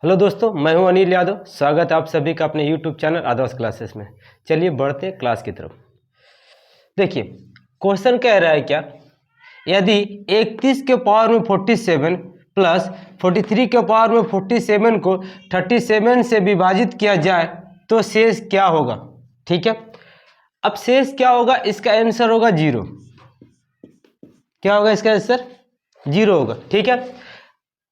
Hello दोस्तों, मैं हूं अनिल यादव। स्वागत है आप सभी का अपने यूट्यूब चैनल आदर्श क्लासेस में। चलिए बढ़ते हैं क्लास की तरफ। देखिए क्वेश्चन कह रहा है क्या, यदि 31 के पावर में 47 प्लस 43 के पावर में 47 को 37 से विभाजित किया जाए तो शेष क्या होगा। ठीक है, अब शेष क्या होगा, इसका आंसर होगा 0। क्या होगा इसका आंसर? 0 होगा। ठीक है,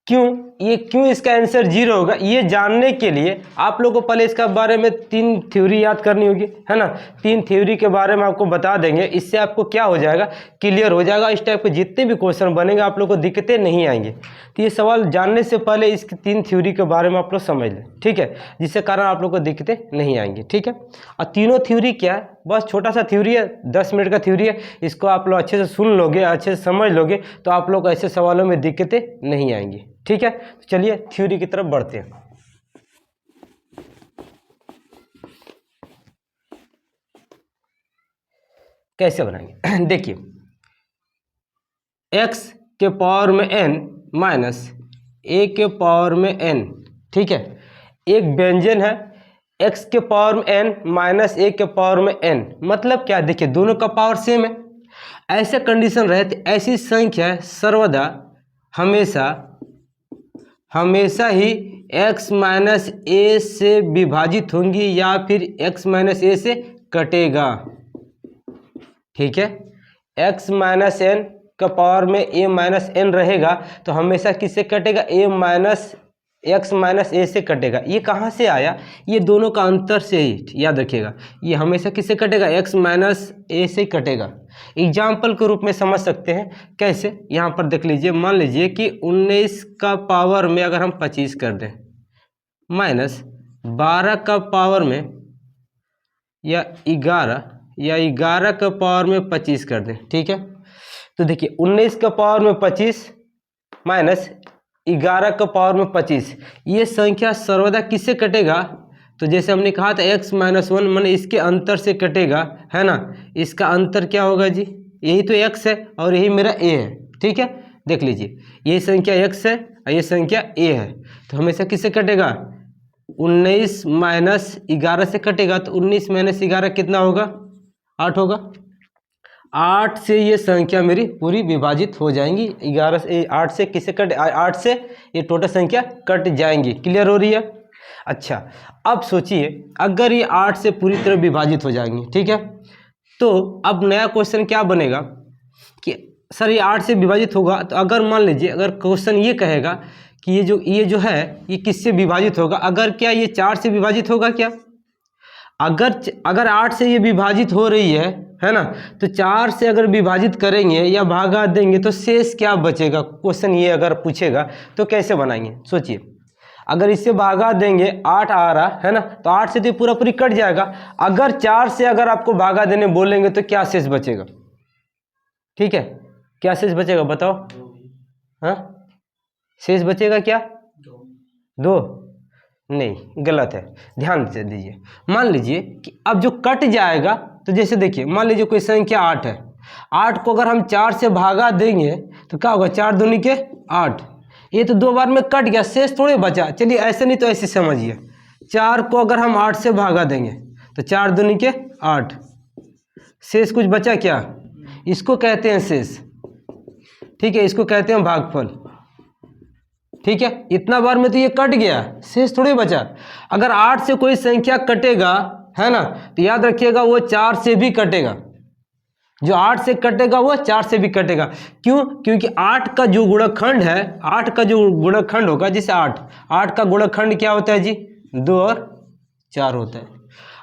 क्यों इसका आंसर 0 होगा, ये जानने के लिए आप लोगों को पहले इसका बारे में 3 थ्योरी याद करनी होगी, है ना। 3 थ्योरी के बारे में आपको बता देंगे, इससे आपको क्या हो जाएगा, क्लियर हो जाएगा। इस टाइप के जितने भी क्वेश्चन बनेंगे आप लोग को दिक्कतें नहीं आएंगे। तो ये सवाल जानने से पहले इस 3 थ्योरी के बारे में आप लोग समझ लें, ठीक है, जिससे कारण आप लोग को दिक्कतें नहीं आएंगी। ठीक है, और तीनों थ्योरी क्या है, बस छोटा सा थ्योरी है, 10 मिनट का थ्योरी है। इसको आप लोग अच्छे से सुन लोगे, अच्छे से समझ लोगे तो आप लोग ऐसे सवालों में दिक्कतें नहीं आएंगी। ठीक है, तो चलिए थ्योरी की तरफ बढ़ते हैं। कैसे बनाएंगे देखिए, x के पावर में n माइनस a के पावर में n, ठीक है, एक व्यंजन है x के पावर में n माइनस a के पावर में n। मतलब क्या, देखिए दोनों का पावर सेम है। ऐसे कंडीशन रहते, ऐसी संख्या सर्वदा हमेशा ही x माइनस ए से विभाजित होंगी या फिर x माइनस ए से कटेगा। ठीक है, x माइनस एन का पावर में a माइनस एन रहेगा तो हमेशा किससे कटेगा, a माइनस एक्स माइनस ए से कटेगा। ये कहाँ से आया, ये दोनों का अंतर से ही, याद रखिएगा, ये हमेशा किससे कटेगा, x माइनस ए से कटेगा। एग्जाम्पल के रूप में समझ सकते हैं कैसे, यहाँ पर देख लीजिए। मान लीजिए कि 19 का पावर में अगर हम 25 कर दें माइनस 12 का पावर में या 11 का पावर में 25 कर दें। ठीक है, तो देखिए 19 का पावर में 25 माइनस 11 का पावर में 25, ये संख्या सर्वदा किससे कटेगा, तो जैसे हमने कहा था x माइनस 1 माने इसके अंतर से कटेगा, है ना। इसका अंतर क्या होगा जी, यही तो x है और यही मेरा a है। ठीक है, देख लीजिए ये संख्या x है और ये संख्या a है, तो हमेशा किससे कटेगा, 19 माइनस 11 से कटेगा। तो 19 माइनस 11 कितना होगा, 8 होगा। 8 से ये संख्या मेरी पूरी विभाजित हो जाएंगी। 11 से 8 से किससे कट, 8 से ये टोटल संख्या कट जाएंगी। क्लियर हो रही है। अच्छा, अब सोचिए अगर ये 8 से पूरी तरह विभाजित हो जाएंगे, ठीक है, तो अब नया क्वेश्चन क्या बनेगा कि सर ये 8 से विभाजित होगा, तो अगर मान लीजिए अगर क्वेश्चन ये कहेगा कि ये जो है ये किससे विभाजित होगा, अगर क्या ये 4 से विभाजित होगा क्या, अगर 8 से ये विभाजित हो रही है ना, तो 4 से अगर विभाजित करेंगे या भागा देंगे तो शेष क्या बचेगा। क्वेश्चन ये अगर पूछेगा तो कैसे बनाएंगे, सोचिए। अगर इससे भागा देंगे 8 आ रहा है ना, तो 8 से तो पूरा पूरी कट जाएगा। अगर 4 से अगर आपको भागा देने बोलेंगे तो क्या शेष बचेगा, ठीक है, क्या शेष बचेगा बताओ। हाँ, शेष बचेगा क्या, 2 नहीं, गलत है, ध्यान से दीजिए। मान लीजिए कि अब जो कट जाएगा, तो जैसे देखिए मान लीजिए कोई संख्या 8 है, 8 को अगर हम 4 से भागा देंगे तो क्या होगा, 4 दूनी के 8, ये तो 2 बार में कट गया, शेष थोड़े बचा। चलिए ऐसे नहीं तो ऐसे समझिए, 4 को अगर हम 8 से भागा देंगे तो 4 दूनी के 8, शेष कुछ बचा क्या, इसको कहते हैं शेष। ठीक है, इसको कहते हैं भागफल। ठीक है, इतना बार में तो ये कट गया, शेष थोड़ी बचा। अगर 8 से कोई संख्या कटेगा, है ना, तो याद रखिएगा वो 4 से भी कटेगा। जो 8 से कटेगा वो 4 से भी कटेगा। क्यों, क्योंकि 8 का जो गुणनखंड है, 8 का जो गुणनखंड होगा, जैसे 8 का गुणनखंड क्या होता है जी, 2 और 4 होता है।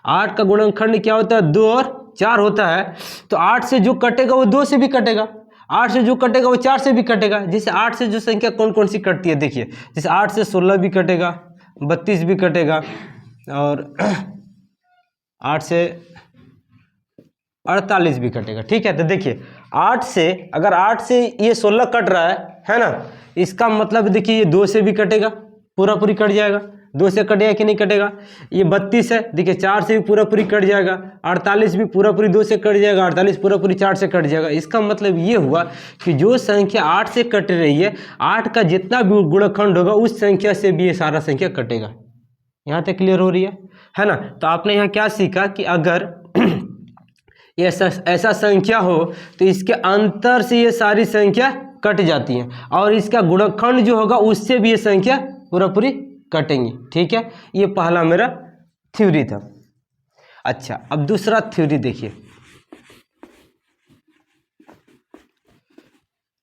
8 का गुणनखंड क्या होता है, 2 और 4 होता है। तो 8 से जो कटेगा वो 2 से भी कटेगा, 8 से जो कटेगा वो 4 से भी कटेगा। जैसे 8 से जो संख्या कौन कौन सी कटती है, देखिए जैसे 8 से 16 भी कटेगा, 32 भी कटेगा, और 8 से 48 भी कटेगा। ठीक है, तो देखिए 8 से अगर 8 से ये 16 कट रहा है ना, इसका मतलब देखिए ये 2 से भी कटेगा, पूरा पूरी कट जाएगा। 2 से कटेगा कि नहीं कटेगा। ये 32 है, देखिए 4 से भी पूरा पूरी कट जाएगा, 48 भी पूरा पूरी 2 से कट जाएगा, 48 पूरा पूरी 4 से कट जाएगा। इसका मतलब ये हुआ कि जो संख्या 8 से कट रही है, 8 का जितना भी गुणनखंड होगा उस संख्या से भी ये सारा संख्या कटेगा। यहाँ तक क्लियर हो रही है ना। तो आपने यहाँ क्या सीखा कि अगर ऐसा संख्या हो तो इसके अंतर से ये सारी संख्या कट जाती हैं, और इसका गुणनखंड जो होगा उससे भी ये संख्या पूरा पूरी कटेंगी। ठीक है, ये पहला मेरा थ्योरी था। अच्छा, अब दूसरा थ्योरी देखिए।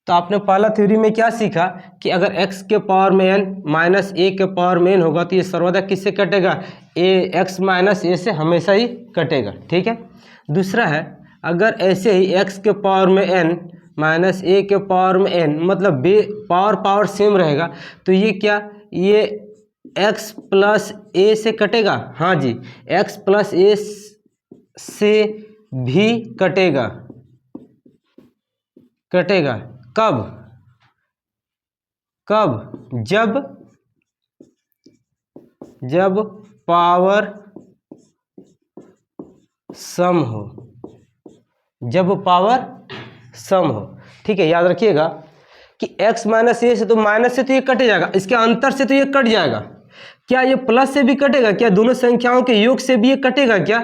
तो आपने पहला थ्योरी में क्या सीखा कि अगर x के पावर में n माइनस a के पावर में n होगा तो ये सर्वदा किससे कटेगा, x माइनस a से हमेशा ही कटेगा। ठीक है। दूसरा है, अगर ऐसे ही x के पावर में n माइनस a के पावर में n, मतलब पावर सेम रहेगा, तो ये क्या, ये x प्लस a से कटेगा। हाँ जी, x प्लस a से भी कटेगा। कब जब पावर सम हो, ठीक है। याद रखिएगा कि x माइनस ए से, तो माइनस से तो ये कट जाएगा, इसके अंतर से तो ये कट जाएगा। क्या ये प्लस से भी कटेगा? क्या दोनों संख्याओं के योग से भी ये कटेगा? क्या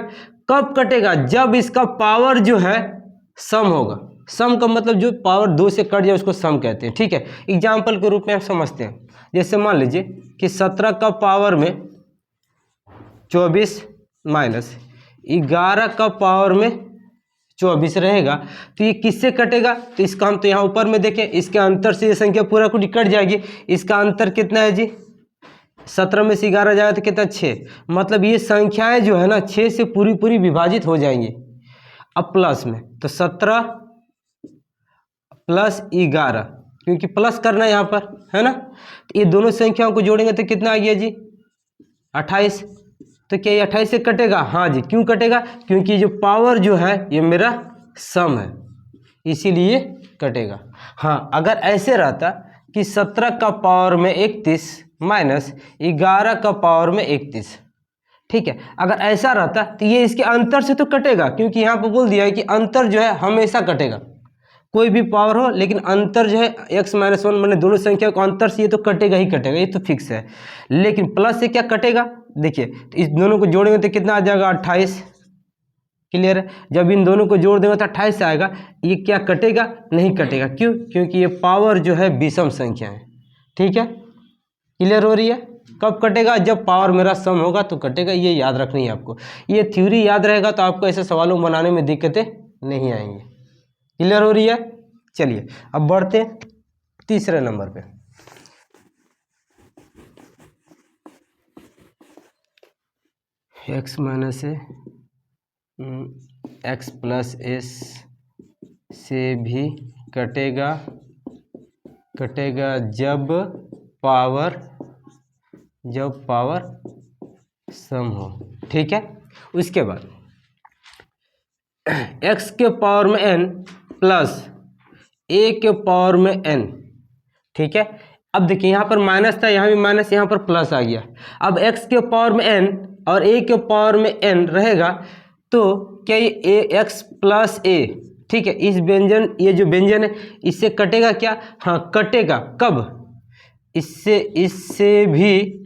कब कटेगा? जब इसका पावर जो है सम होगा। सम का मतलब जो पावर 2 से कट जाए उसको सम कहते हैं। ठीक है, एग्जाम्पल के रूप में आप समझते हैं। जैसे मान लीजिए कि 17 का पावर में 24 माइनस 11 का पावर में 24 रहेगा, तो ये किससे कटेगा? तो इसका हम तो यहाँ ऊपर में देखें, इसके अंतर से ये संख्या पूरा पूरी कट जाएगी। इसका अंतर कितना है जी? 17 में से 11 जाएगा तो कितना, 6। मतलब ये संख्याएं जो है ना 6 से पूरी पूरी विभाजित हो जाएंगी। अब प्लस में, तो 17 प्लस 11, क्योंकि प्लस करना है यहाँ पर, है ना। तो ये दोनों संख्याओं को जोड़ेंगे तो कितना आ गया जी? 28। तो क्या ये 28 से कटेगा? हाँ जी। क्यों कटेगा? क्योंकि जो पावर जो है ये मेरा सम है, इसीलिए कटेगा। हाँ, अगर ऐसे रहता कि 17 का पावर में 31 माइनस 11 का पावर में 31, ठीक है, अगर ऐसा रहता तो ये इसके अंतर से तो कटेगा, क्योंकि यहाँ पर बोल दिया है कि अंतर जो है हमेशा कटेगा। कोई भी पावर हो, लेकिन अंतर जो है x माइनस 1, मैंने दोनों संख्या को अंतर से ये तो कटेगा ही कटेगा, ये तो फिक्स है। लेकिन प्लस से क्या कटेगा? देखिए, तो इस दोनों को जोड़ेंगे तो कितना आ जाएगा? 28। क्लियर है? जब इन दोनों को जोड़ देंगे तो 28 आएगा। ये क्या कटेगा? नहीं कटेगा। क्यों? क्योंकि ये पावर जो है विषम संख्या है। ठीक है, क्लियर हो रही है? कब कटेगा? जब पावर मेरा सम होगा तो कटेगा। ये याद रखनी है आपको। ये थ्योरी याद रहेगा तो आपको ऐसे सवालों बनाने में दिक्कतें नहीं आएंगी। क्लियर हो रही है? चलिए अब बढ़ते हैं तीसरे नंबर पे। x माइनस ए एक्स प्लस एस से भी कटेगा जब पावर सम हो। ठीक है, उसके बाद x के पावर में n प्लस a के पावर में n। ठीक है, अब देखिए यहाँ पर माइनस था, यहाँ भी माइनस, यहाँ पर प्लस आ गया। अब x के पावर में n और a के पावर में n रहेगा, तो क्या ये x प्लस a, ठीक है, इस व्यंजन, ये जो व्यंजन है इससे कटेगा क्या? हाँ कटेगा। कब? इससे भी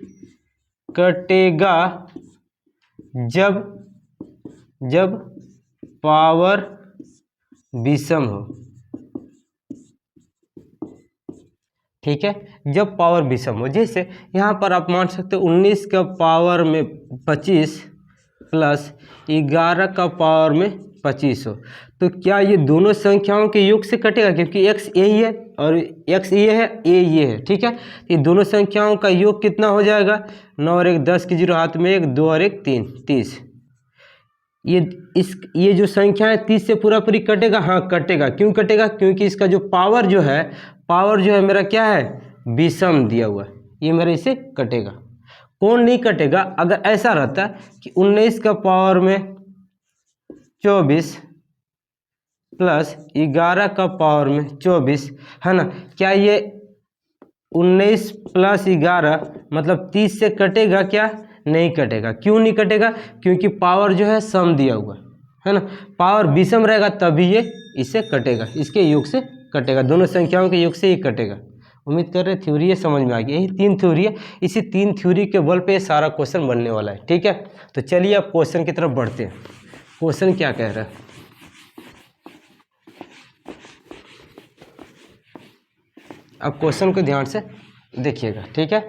कटेगा जब पावर विषम हो। ठीक है, जब पावर विषम हो। जैसे यहाँ पर आप मान सकते हो 19 का पावर में 25 प्लस 11 का पावर में 25 हो, तो क्या ये दोनों संख्याओं के योग से कटेगा? क्योंकि x यही है और x ये है, a ये है। ठीक है, ये दोनों संख्याओं का योग कितना हो जाएगा? 9 और 1 10 की 0 हाथ में 1, 2 और 1 3, 30। ये जो संख्या है 30 से पूरा पूरी कटेगा? हाँ कटेगा। क्यों कटेगा? क्योंकि इसका जो पावर जो है मेरा क्या है? विषम दिया हुआ है, ये मेरा इससे कटेगा। कौन नहीं कटेगा? अगर ऐसा रहता कि 19 का पावर में 24 प्लस 11 का पावर में 24, है ना, क्या ये 19 प्लस 11 मतलब 30 से कटेगा क्या? नहीं कटेगा। क्यों नहीं कटेगा? क्योंकि पावर जो है सम दिया हुआ है ना, पावर विषम रहेगा तभी ये इससे कटेगा, इसके योग से कटेगा, दोनों संख्याओं के योग से ही कटेगा। उम्मीद कर रहे थ्योरी समझ में आ गई। यही 3 थ्योरी है, इसी 3 थ्योरी के बल पे ये सारा क्वेश्चन बनने वाला है। ठीक है, तो चलिए अब क्वेश्चन की तरफ बढ़ते हैं। क्वेश्चन क्या कह रहा है, अब क्वेश्चन को ध्यान से देखिएगा। ठीक है,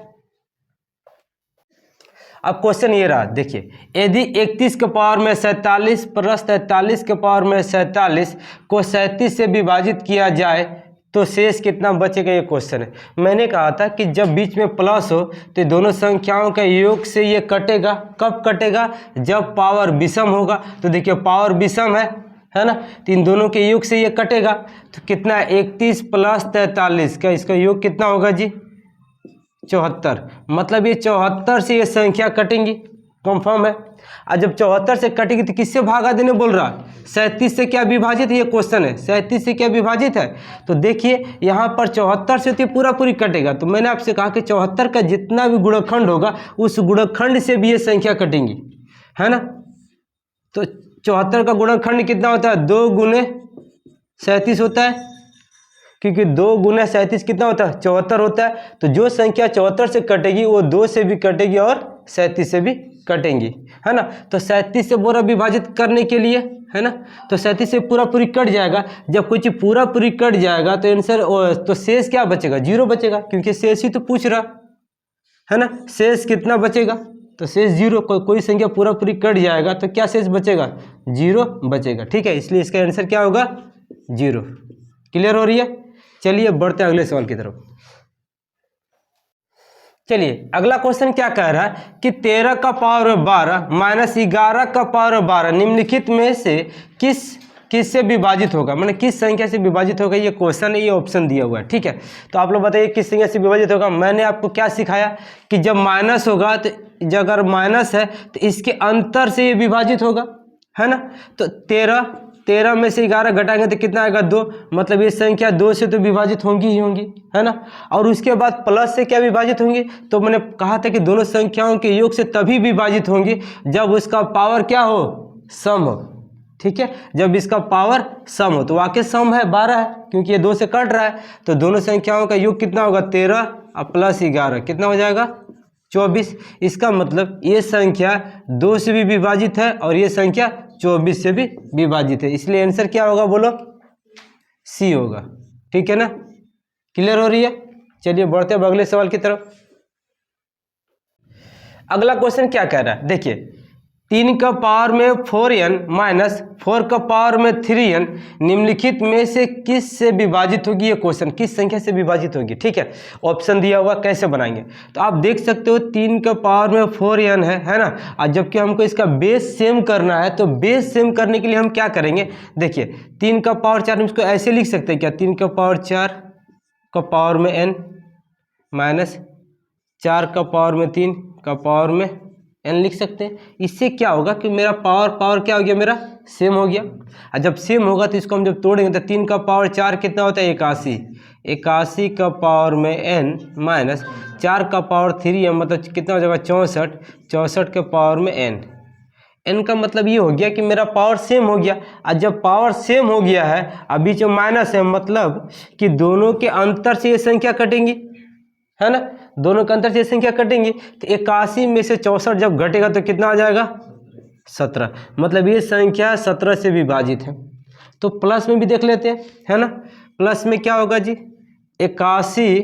अब क्वेश्चन ये रहा, देखिए, यदि 31 के पावर में 47 प्लस 43 के पावर में 47 को 37 से विभाजित किया जाए तो शेष कितना बचेगा, ये क्वेश्चन है। मैंने कहा था कि जब बीच में प्लस हो तो दोनों संख्याओं के योग से ये कटेगा। कब कटेगा? जब पावर विषम होगा। तो देखिए पावर विषम है ना, तो इन दोनों के योग से ये कटेगा। तो कितना? 31 प्लस 43 का इसका योग कितना होगा जी? 74। मतलब ये 74 से ये संख्या कटेंगी, कंफर्म है। और जब 74 से कटेगी तो किससे भागा देने बोल रहा? 37 से क्या विभाजित है, ये क्वेश्चन है। 37 से क्या विभाजित है? तो देखिए यहाँ पर 74 से तो पूरा पूरी कटेगा। तो मैंने आपसे कहा कि 74 का जितना भी गुणनखंड होगा उस गुणनखंड से भी ये संख्या कटेंगी, है ना। तो 74 का गुणनखंड कितना होता है? 2 गुने 37 होता है, क्योंकि 2 गुना 37 कितना होता है? 74 होता है। तो जो संख्या 74 से कटेगी वो 2 से भी कटेगी और 37 से भी कटेंगी, है ना। तो 37 से पूरा विभाजित करने के लिए, है ना, तो 37 से पूरा पूरी कट जाएगा। जब कोई चीज पूरा पूरी कट जाएगा तो आंसर, तो शेष क्या बचेगा? 0 बचेगा, क्योंकि शेष ही तो पूछ रहा है ना। शेष कितना बचेगा? तो शेष 0। कोई संख्या पूरा पूरी कट जाएगा तो क्या शेष बचेगा? 0 बचेगा। ठीक है, इसलिए इसका आंसर क्या होगा? 0। क्लियर हो रही है? चलिए बढ़ते हैं अगले सवाल की तरफ। चलिए अगला क्वेश्चन क्या कह रहा है कि 13 का पावर 12 माइनस 11 का पावर 12 निम्नलिखित में से किस से विभाजित होगा, मतलब किस संख्या से विभाजित होगा, ये क्वेश्चन है, ये ऑप्शन दिया हुआ है। ठीक है, तो आप लोग बताइए किस संख्या से विभाजित होगा। मैंने आपको क्या सिखाया कि जब माइनस होगा तो जब अगर माइनस है तो इसके अंतर से ये विभाजित होगा, है ना। तो 13 में से 11 घटाएंगे तो कितना आएगा? 2। मतलब ये संख्या 2 से तो विभाजित होंगी ही होंगी, है ना। और उसके बाद प्लस से क्या विभाजित होंगी? तो मैंने कहा था कि दोनों संख्याओं के योग से तभी विभाजित होंगी जब उसका पावर क्या हो? सम हो। ठीक है, जब इसका पावर सम हो। तो वाकई सम है, 12 है, क्योंकि ये 2 से कट रहा है। तो दोनों संख्याओं का योग कितना होगा? 13 और प्लस 11 कितना हो जाएगा? 24। इसका मतलब ये संख्या 2 से भी विभाजित है और ये संख्या 24 से भी विभाजित है, इसलिए आंसर क्या होगा? बोलो, सी होगा। ठीक है ना, क्लियर हो रही है? चलिए बढ़ते हैं अगले सवाल की तरफ। अगला क्वेश्चन क्या कह रहा है, देखिए, 3 का पावर में 4n माइनस 4 का पावर में 3n निम्नलिखित में से किस से विभाजित होगी, ये क्वेश्चन किस संख्या से विभाजित होगी। ठीक है, ऑप्शन दिया हुआ, कैसे बनाएंगे? तो आप देख सकते हो 3 का पावर में 4n है ना, और जबकि हमको इसका बेस सेम करना है। तो बेस सेम करने के लिए हम क्या करेंगे? देखिए 3 का पावर 4, हम इसको ऐसे लिख सकते हैं क्या? 3 का पावर 4 का पावर में n माइनस 4 का पावर में 3 का पावर में n लिख सकते हैं। इससे क्या होगा कि मेरा पावर क्या हो गया? मेरा सेम हो गया। और जब सेम होगा तो इसको हम जब तोड़ेंगे तो 3 का पावर 4 कितना होता है? 81। 81 का पावर में n माइनस 4 का पावर 3m मतलब कितना हो जाएगा? 64। 64 के पावर में n का मतलब ये हो गया कि मेरा पावर सेम हो गया। और जब पावर सेम हो गया है और बीच में माइनस है, मतलब कि दोनों के अंतर से ये संख्या कटेंगी, है ना। दोनों के अंतर से संख्या कटेंगी। तो 81 में से 64 जब घटेगा तो कितना आ जाएगा? 17। मतलब ये संख्या 17 से विभाजित है। तो प्लस में भी देख लेते हैं, है ना। प्लस में क्या होगा जी? 81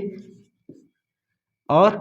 और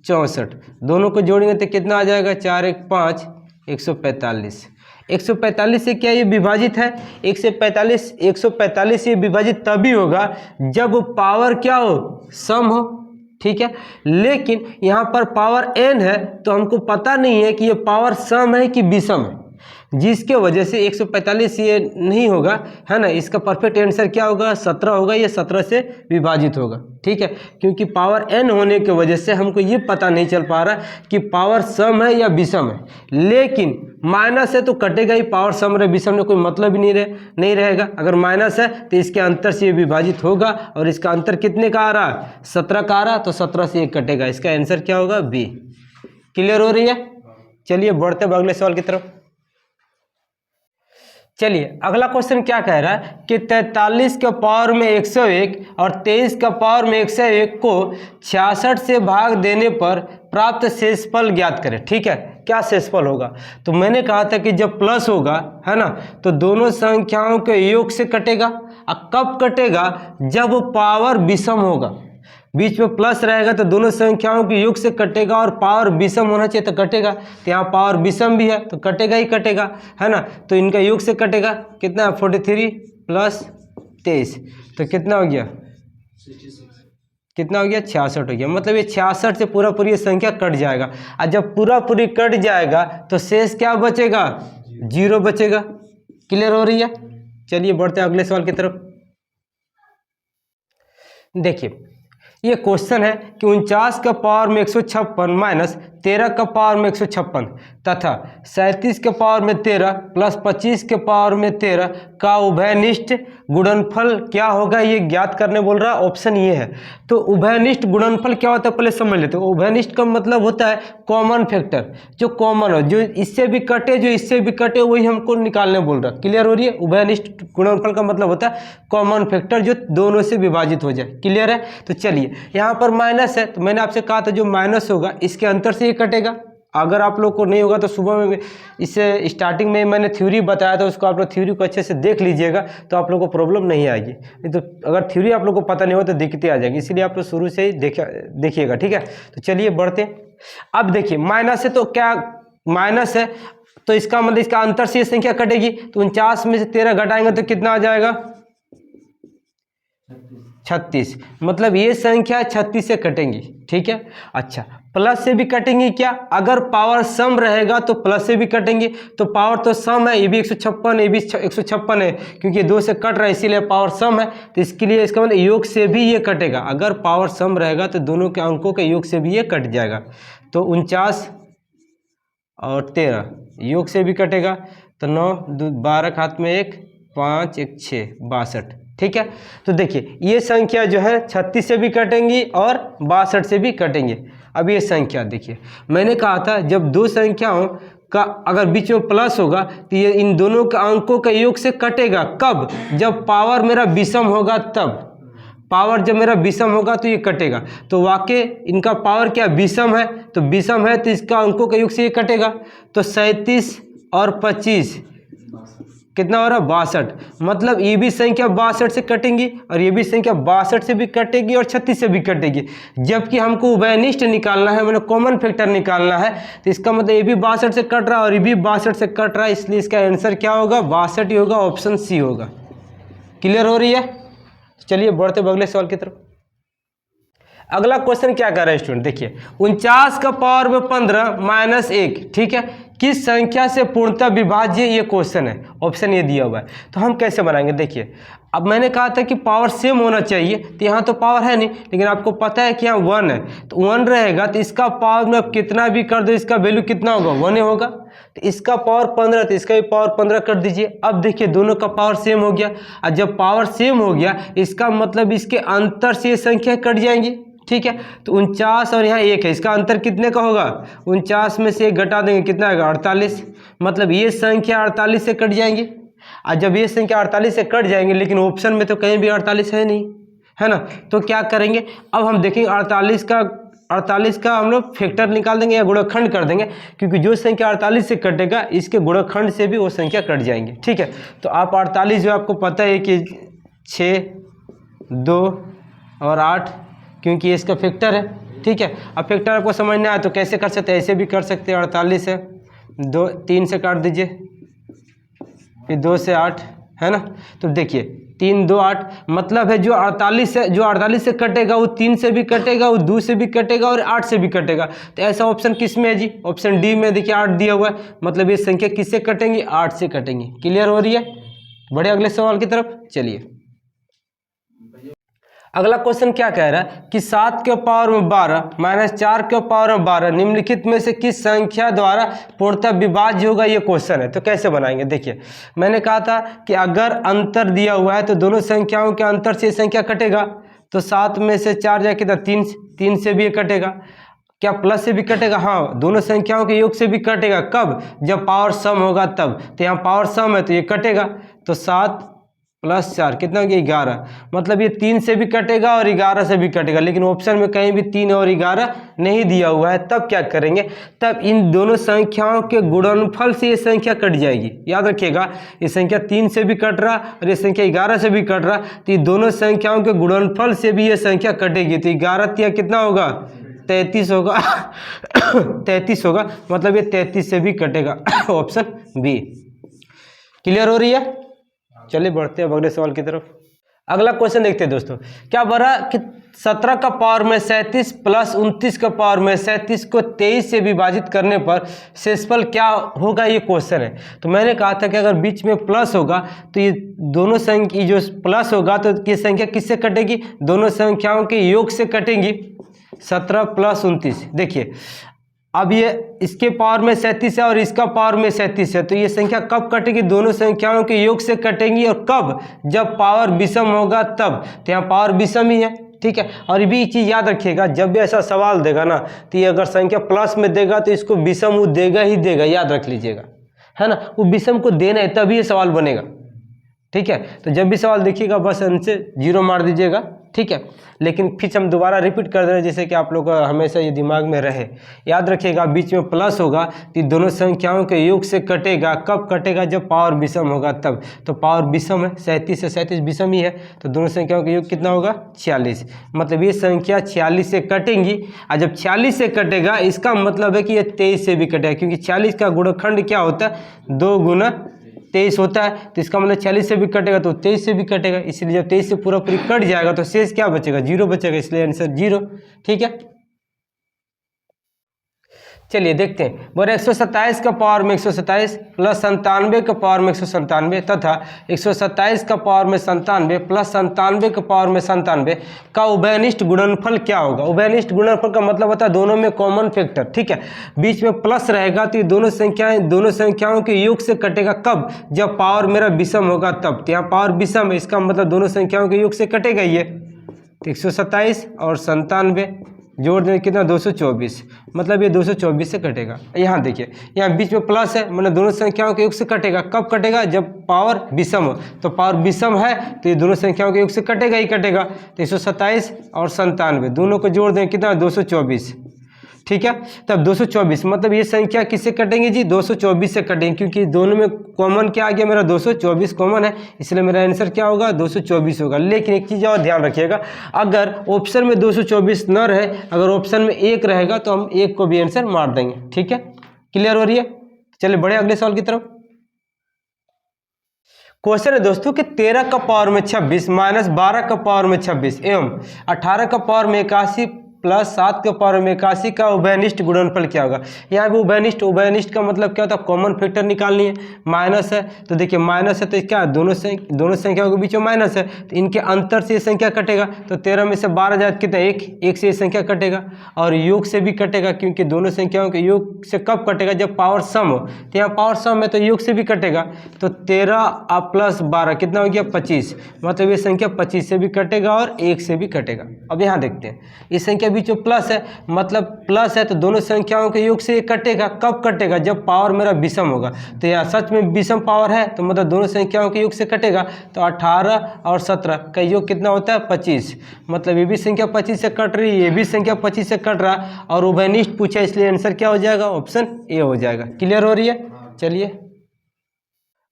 64 दोनों को जोड़ेंगे तो कितना आ जाएगा? 4 1 5 145। 145 से क्या ये विभाजित है? 145 से विभाजित तभी होगा जब पावर क्या हो? सम हो। ठीक है, लेकिन यहाँ पर पावर n है तो हमको पता नहीं है कि ये पावर सम है कि विषम है। जिसके वजह से 145 ये नहीं होगा, है ना। इसका परफेक्ट आंसर क्या होगा, 17 होगा। ये 17 से विभाजित होगा, ठीक है। क्योंकि पावर n होने की वजह से हमको ये पता नहीं चल पा रहा कि पावर सम है या विषम है, लेकिन माइनस है तो कटेगा ही। पावर सम रहे विषम में कोई मतलब ही नहीं रहेगा। अगर माइनस है तो इसके अंतर से ये विभाजित होगा, और इसका अंतर कितने का आ रहा है, 17 का आ रहा, तो 17 से ये कटेगा। इसका आंसर क्या होगा, बी। क्लियर हो रही है। चलिए बढ़ते हैं अगले सवाल की तरफ। चलिए अगला क्वेश्चन क्या कह रहा है कि 43 के पावर में 101 और 23 का पावर में 101 को 66 से भाग देने पर प्राप्त शेषफल ज्ञात करें। ठीक है, क्या शेषफल होगा। तो मैंने कहा था कि जब प्लस होगा, है ना, तो दोनों संख्याओं के योग से कटेगा। अब कब कटेगा, जब पावर विषम होगा। बीच में प्लस रहेगा तो दोनों संख्याओं के योग से कटेगा, और पावर विषम होना चाहिए तो कटेगा। तो यहाँ पावर विषम भी है तो कटेगा ही कटेगा, है ना। तो इनका योग से कटेगा। कितना, 43 प्लस 23, तो कितना हो गया, 66। कितना हो गया, 66 हो गया। मतलब ये 66 से पूरा पूरी संख्या कट जाएगा। और जब पूरा पूरी कट जाएगा तो शेष क्या बचेगा, 0 बचेगा। क्लियर हो रही है। चलिए बढ़ते हैं अगले सवाल की तरफ। देखिए ये क्वेश्चन है कि 49 का पावर में 156 माइनस 13 का पावर में 156 तथा 37 के पावर में 13 प्लस 25 के पावर में 13 का उभयनिष्ठ गुणनफल क्या होगा, ये ज्ञात करने बोल रहा है। ऑप्शन ये है। तो उभयनिष्ठ गुणनफल क्या होता है पहले समझ लेते हैं। उभयनिष्ठ का मतलब होता है कॉमन फैक्टर, जो कॉमन हो, जो इससे भी कटे जो इससे भी कटे, वही हमको निकालने बोल रहा है। क्लियर हो रही है। उभयनिष्ठ गुणनफल का मतलब होता है कॉमन फैक्टर जो दोनों से विभाजित हो जाए। क्लियर है। तो चलिए यहाँ पर माइनस है, तो मैंने आपसे कहा था जो माइनस होगा इसके अंतर से ये कटेगा। अगर आप लोग को नहीं होगा तो सुबह में इसे स्टार्टिंग में मैंने थ्योरी बताया था, उसको आप लोग थ्योरी को अच्छे से देख लीजिएगा तो आप लोग को प्रॉब्लम नहीं आएगी। नहीं तो अगर थ्योरी आप लोग को पता नहीं हो तो दिक्कतें आ जाएगी, इसीलिए आप लोग शुरू से ही देखिएगा। ठीक है। तो चलिए बढ़ते हैं। अब देखिए माइनस है तो क्या, माइनस है तो इसका मतलब इसका अंतर से ये संख्या कटेगी। तो 49 में से 13 घटाएंगे तो कितना आ जाएगा, 36। मतलब ये संख्या 36 से कटेंगी। ठीक है। अच्छा, प्लस से भी कटेंगी क्या, अगर पावर सम रहेगा तो प्लस से भी कटेंगे। तो पावर तो सम है, ये भी 156, ये भी 156 है, क्योंकि 2 से कट रहा है इसीलिए पावर सम है। तो इसके लिए इसका मतलब योग से भी ये कटेगा। अगर पावर सम रहेगा तो दोनों के अंकों के योग से भी ये कट जाएगा। तो 49 और 13 योग से भी कटेगा। तो 9 12 हाथ में 1 5 1 6 62। ठीक है। तो देखिए ये संख्या जो है 36 से भी कटेंगी और 62 से भी कटेंगे। अब ये संख्या देखिए, मैंने कहा था जब दो संख्याओं का अगर बीच में प्लस होगा तो ये इन दोनों के अंकों के योग से कटेगा। कब, जब पावर मेरा विषम होगा तब। पावर जब मेरा विषम होगा तो ये कटेगा। तो वाकई इनका पावर क्या विषम है, तो विषम है तो इसका अंकों के योग से ये कटेगा। तो 37 और 25 कितना हो रहा है, 62। मतलब ये भी संख्या 62 से कटेंगी और ये भी संख्या 62 से भी कटेगी और 36 से भी कटेगी। जबकि हमको उभयनिष्ठ निकालना है, मतलब कॉमन फैक्टर निकालना है। तो इसका मतलब ये भी 62 से कट रहा है और ये भी 62 से कट रहा है, इसलिए इसका आंसर क्या होगा, 62 ही होगा। ऑप्शन सी होगा। क्लियर हो रही है। चलिए बढ़ते अगले सवाल की तरफ। अगला क्वेश्चन क्या कर रहा है स्टूडेंट, देखिए 49 का पावर में 15 माइनस 1, ठीक है, किस संख्या से पूर्णतः विभाज्य, ये क्वेश्चन है। ऑप्शन ये दिया हुआ है। तो हम कैसे बनाएंगे, देखिए अब मैंने कहा था कि पावर सेम होना चाहिए, तो यहाँ तो पावर है नहीं, लेकिन आपको पता है कि यहाँ 1 है, तो 1 रहेगा तो इसका पावर में आप कितना भी कर दो इसका वैल्यू कितना होगा, 1 होगा। तो इसका पावर 15 तो इसका भी पावर 15 कर दीजिए। अब देखिए दोनों का पावर सेम हो गया, और जब पावर सेम हो गया इसका मतलब इसके अंतर से ये संख्या कट जाएंगी। ठीक है। तो 49 और यहाँ 1 है, इसका अंतर कितने का होगा, 49 में से 1 घटा देंगे कितना आएगा, 48। मतलब ये संख्या 48 से कट जाएंगी। और जब ये संख्या 48 से कट जाएंगे, लेकिन ऑप्शन में तो कहीं भी 48 है नहीं, है ना। तो क्या करेंगे, अब हम देखेंगे 48 का हम लोग फैक्टर निकाल देंगे या गुणनखंड कर देंगे, क्योंकि जो संख्या 48 से कटेगा इसके गुणनखंड से भी वो संख्या कट जाएंगे। ठीक है। तो आप 48 जो आपको पता है कि 6 2 और 8, क्योंकि ये इसका फैक्टर है। ठीक है। अब फैक्टर आपको समझना है तो कैसे कर सकते हैं, ऐसे भी कर सकते हैं। 48 है, 3 से काट दीजिए, फिर 2 से 8, है ना। तो देखिए 3 2 8, मतलब है जो 48 से कटेगा वो 3 से भी कटेगा, वो 2 से भी कटेगा और 8 से भी कटेगा। तो ऐसा ऑप्शन किस में है जी? ऑप्शन डी में। देखिए 8 दिया हुआ है, मतलब ये संख्या किससे कटेंगी? 8 से कटेंगी। क्लियर हो रही है? बढ़े अगले सवाल की तरफ चलिए। अगला क्वेश्चन क्या कह रहा है कि 7 के पावर में 12 माइनस 4 के पावर में 12 निम्नलिखित में से किस संख्या द्वारा पूर्णतः विभाज्य होगा? ये क्वेश्चन है। तो कैसे बनाएंगे? देखिए मैंने कहा था कि अगर अंतर दिया हुआ है तो दोनों संख्याओं के अंतर से संख्या कटेगा। तो 7 में से 4 जाए कितना? 3 से भी ये कटेगा। क्या प्लस से भी कटेगा? हाँ, दोनों संख्याओं के योग से भी कटेगा। कब? जब पावर सम होगा तब। तो यहाँ पावर सम है तो ये कटेगा। तो 7 प्लस 4 कितना हो गया? 11। मतलब ये 3 से भी कटेगा और 11 से भी कटेगा, लेकिन ऑप्शन में कहीं भी 3 और 11 नहीं दिया हुआ है। तब क्या करेंगे? तब इन दोनों संख्याओं के गुणनफल से ये संख्या कट जाएगी। याद रखिएगा, ये संख्या 3 से भी कट रहा और ये संख्या 11 से भी कट रहा, तो ये दोनों संख्याओं के गुणनफल से भी ये संख्या कटेगी। तो 11 कितना होगा? 33 होगा। 33 होगा, मतलब ये 33 से भी कटेगा। Option B. क्लियर हो रही है? चलिए बढ़ते हैं अगले सवाल की तरफ। अगला क्वेश्चन देखते हैं दोस्तों। क्या बड़ा कि 17 का पावर में 37 प्लस 29 का पावर में 37 को 23 से विभाजित करने पर शेषफल क्या होगा? ये क्वेश्चन है। तो मैंने कहा था कि अगर बीच में प्लस होगा तो ये दोनों संख्या, जो प्लस होगा तो ये संख्या किससे कटेगी? दोनों संख्याओं के योग से कटेंगी। 17 प्लस 29, देखिए अब ये इसके पावर में 37 है और इसका पावर में 37 है, तो ये संख्या कब कटेगी? दोनों संख्याओं के योग से कटेंगी। और कब? जब पावर विषम होगा तब। तो यहाँ पावर विषम ही है, ठीक है। और ये भी चीज़ याद रखिएगा, जब भी ऐसा सवाल देगा ना, तो ये अगर संख्या प्लस में देगा तो इसको विषम वो देगा ही देगा, याद रख लीजिएगा, है ना। वो विषम को देना है तभी ये सवाल बनेगा, ठीक है। तो जब भी सवाल देखिएगा बस इनसे 0 मार दीजिएगा, ठीक है। लेकिन फिर हम दोबारा रिपीट कर दे रहे हैं जिससे कि आप लोग का हमेशा ये दिमाग में रहे। याद रखिएगा, बीच में प्लस होगा तो दोनों संख्याओं के योग से कटेगा। कब कटेगा? जब पावर विषम होगा तब। तो पावर विषम है, 37 से 37 विषम ही है, तो दोनों संख्याओं का योग कितना होगा? 46। मतलब ये संख्या 46 से कटेंगी। और जब 46 से कटेगा इसका मतलब है कि ये 23 से भी कटेगा, क्योंकि 46 का गुणनखंड क्या होता है? 2 गुना 23 होता है। तो इसका मतलब 40 से भी कटेगा तो 23 से भी कटेगा, इसलिए जब 23 से पूरा कट जाएगा तो शेष क्या बचेगा? 0 बचेगा, इसलिए आंसर 0, ठीक है। चलिए देखते हैं। बोले 127 का पावर में 127 प्लस 97 का पावर में 197 तथा 127 का पावर में 97 प्लस 97 का पावर में 97 का उभयनिष्ठ गुणनफल क्या होगा? उभयनिष्ठ गुणनफल का मतलब होता है दोनों में कॉमन फैक्टर, ठीक है। बीच में प्लस रहेगा तो ये दोनों संख्याओं के योग से कटेगा। कब? जब पावर मेरा विषम होगा तब। तो यहाँ पावर विषम है, इसका मतलब दोनों संख्याओं के योग से कटेगा ये। 127 और 97 जोड़ दें कितना? 224, मतलब ये 224 से कटेगा। यहाँ देखिए, यहाँ बीच में प्लस है, मतलब दोनों संख्याओं के योग से कटेगा। कब कटेगा? जब पावर विषम हो। तो पावर विषम है तो ये दोनों संख्याओं के योग से कटेगा ही कटेगा। तो 127 और 97 दोनों को जोड़ दें कितना? 224, ठीक है। तब 224 मतलब ये संख्या किससे कटेंगे जी? 224 से कटेंगे, क्योंकि दोनों में कॉमन क्या आ गया? मेरा 224 कॉमन है, इसलिए मेरा आंसर क्या होगा? 224 होगा। लेकिन एक चीज़ और ध्यान रखिएगा, अगर ऑप्शन में 224 न रहे, अगर ऑप्शन में 1 रहेगा तो हम 1 को भी आंसर मार देंगे, ठीक है। क्लियर हो रही है? चलिए बढ़े अगले सवाल की तरफ। क्वेश्चन है दोस्तों कि 13 का पावर में 26 माइनस 12 का पावर में 26 एवं 18 का पावर में 81 प्लस 7 के पावर में 81 का उभयनिष्ठ गुणनफल क्या होगा? यहाँ पे उभयनिष्ठ का मतलब क्या होता है? कॉमन फैक्टर निकालनी है। माइनस है तो देखिए माइनस है तो क्या दोनों संख्याओं के बीच में माइनस है, तो इनके अंतर से ये संख्या कटेगा। तो 13 में से 12 जाए कितना? 1 से ये संख्या कटेगा और योग से भी कटेगा, क्योंकि दोनों संख्याओं के योग से कब कटेगा? जब पावर सम हो। तो यहाँ पावर सम है तो योग से भी कटेगा। तो 13 प्लस 12 कितना हो गया? 25, मतलब ये संख्या 25 से भी कटेगा और 1 से भी कटेगा। अब यहाँ देखते हैं, ये संख्या बीच में प्लस है, मतलब प्लस है तो दोनों संख्याओं के योग से ये कटेगा। कब कटेगा? जब पावर मेरा विषम होगा। तो यहाँ सच में विषम पावर है तो मतलब दोनों संख्याओं के योग से कटेगा। तो 18 और 17 का योग कितना होता है? 25, मतलब ये भी संख्या 25 से कट रही है, ये भी संख्या 25 से कट रहा, और उभयनिष्ठ पूछा इसलिए आंसर क्या हो जाएगा? ऑप्शन ए हो जाएगा। क्लियर हो रही है? चलिए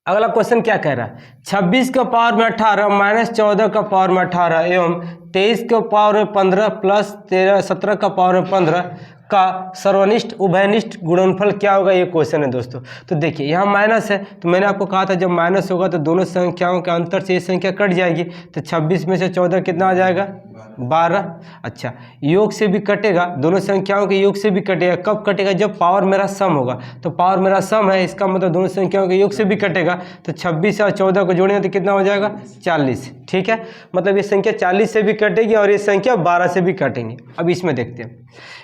अगला क्वेश्चन क्या कह रहा है? 26 का पावर में 18 माइनस 14 का पावर में 18 एवं 23 के पावर में 15 प्लस 17 का पावर में 15 का सर्वनिष्ठ उभयनिष्ठ गुणनफल क्या होगा, ये क्वेश्चन है दोस्तों। तो देखिए यहाँ माइनस है, तो मैंने आपको कहा था जब माइनस होगा तो दोनों संख्याओं के अंतर से ये संख्या कट जाएगी, तो 26 में से 14 कितना आ जाएगा, 12। अच्छा, योग से भी कटेगा, दोनों संख्याओं के योग से भी कटेगा। कब कटेगा, जब पावर मेरा सम होगा। तो पावर मेरा सम है, इसका मतलब दोनों संख्याओं के योग से भी कटेगा। तो 26 और 14 को जोड़ेंगे तो कितना हो जाएगा, 40। ठीक है, मतलब ये संख्या 40 से भी कटेगी और ये संख्या 12 से भी कटेंगी। अब इसमें देखते हैं,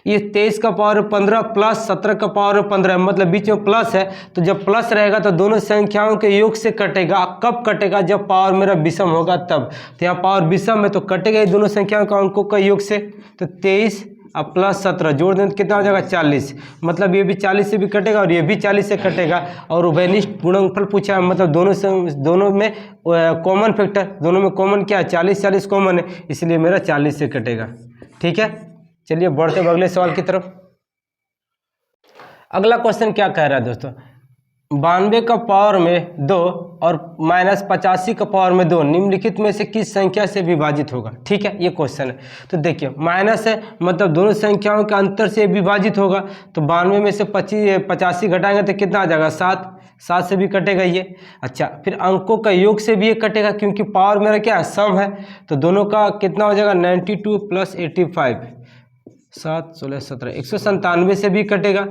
ये 23 का पावर 15 प्लस 17 का पावर 15, मतलब बीच में प्लस है, तो जब प्लस रहेगा तो दोनों संख्याओं के योग से कटेगा। कब कटेगा, जब पावर मेरा विषम होगा तब। तो यहाँ पावर विषम है तो कटेगा ये दोनों संख्याओं के अंकों का योग से। तो 23 और प्लस 17 जोड़ दें तो कितना हो जाएगा, 40। मतलब ये भी 40 से भी कटेगा और ये भी 40 से कटेगा। और उभयनिष्ठ गुणनफल पूछा है, मतलब दोनों में कॉमन फैक्टर, दोनों में कॉमन क्या है, 40 कॉमन है, इसलिए मेरा 40 से कटेगा। ठीक है, चलिए बढ़ते हैं अगले सवाल की तरफ। अगला क्वेश्चन क्या कह रहा है दोस्तों, 92 का पावर में 2 और माइनस 85 का पावर में 2 निम्नलिखित में से किस संख्या से विभाजित होगा। ठीक है, ये क्वेश्चन है। तो देखिए माइनस है, मतलब दोनों संख्याओं के अंतर से विभाजित होगा। तो 92 में से 85 घटाएंगे तो कितना आ जाएगा, 7 से भी कटेगा ये। अच्छा, फिर अंकों का योग से भी ये कटेगा, क्योंकि पावर मेरा क्या है, सम है। तो दोनों का कितना हो जाएगा, 92 प्लस 85, 7 16 17, 197 से भी कटेगा।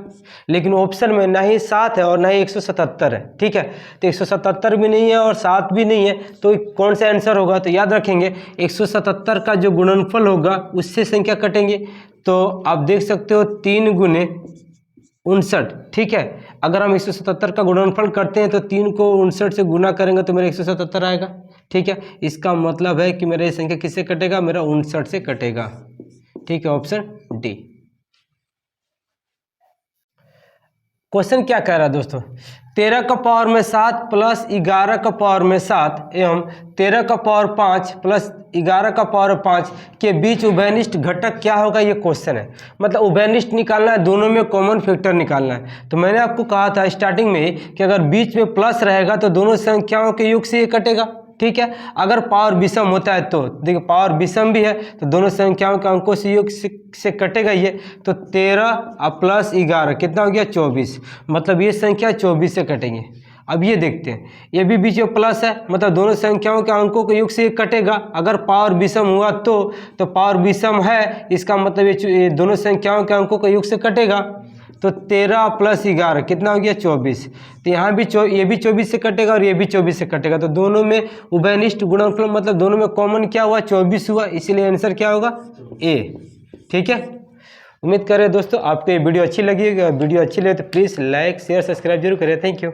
लेकिन ऑप्शन में ना ही 7 है और ना ही 177 है। ठीक है, तो 177 भी नहीं है और 7 भी नहीं है, तो कौन सा आंसर होगा। तो याद रखेंगे 177 का जो गुणनफल होगा उससे संख्या कटेंगे। तो आप देख सकते हो 3 गुने 59। ठीक है, अगर हम 177 का गुणनफल करते हैं तो 3 को 59 से गुना करेंगे तो मेरा 177 आएगा। ठीक है, इसका मतलब है कि मेरा ये संख्या किससे कटेगा, मेरा 59 से कटेगा। ठीक है, ऑप्शन डी। क्वेश्चन क्या कह रहा है दोस्तों, 13 का पावर में 7 प्लस 11 का पावर में 7 एवं 13 का पावर 5 प्लस 11 का पावर 5 के बीच उभयनिष्ठ घटक क्या होगा, ये क्वेश्चन है। मतलब उभयनिष्ठ निकालना है, दोनों में कॉमन फैक्टर निकालना है। तो मैंने आपको कहा था स्टार्टिंग में कि अगर बीच में प्लस रहेगा तो दोनों संख्याओं के योग से ये कटेगा। ठीक है, अगर पावर विषम होता है तो देखिए पावर विषम भी है तो दोनों संख्याओं के अंकों से योग से कटेगा ये। तो 13 और प्लस 11 कितना हो गया, 24। मतलब ये संख्या 24 से कटेंगे। अब ये देखते हैं, ये भी बीच में प्लस है, मतलब दोनों संख्याओं के अंकों के योग से ये कटेगा। अगर पावर विषम हुआ तो पावर विषम है, इसका मतलब ये दोनों संख्याओं के अंकों के योग से कटेगा। तो 13 प्लस 11 कितना हो गया, 24। तो यहाँ भी ये भी 24 से कटेगा और ये भी 24 से कटेगा। तो दोनों में उभयनिष्ठ गुणनफल, मतलब दोनों में कॉमन क्या हुआ, 24 हुआ, इसीलिए आंसर क्या होगा, ए। ठीक है, उम्मीद करें दोस्तों आपको ये वीडियो अच्छी लगी। वीडियो अच्छी लगे तो प्लीज़ लाइक शेयर सब्सक्राइब जरूर करें। Thank you.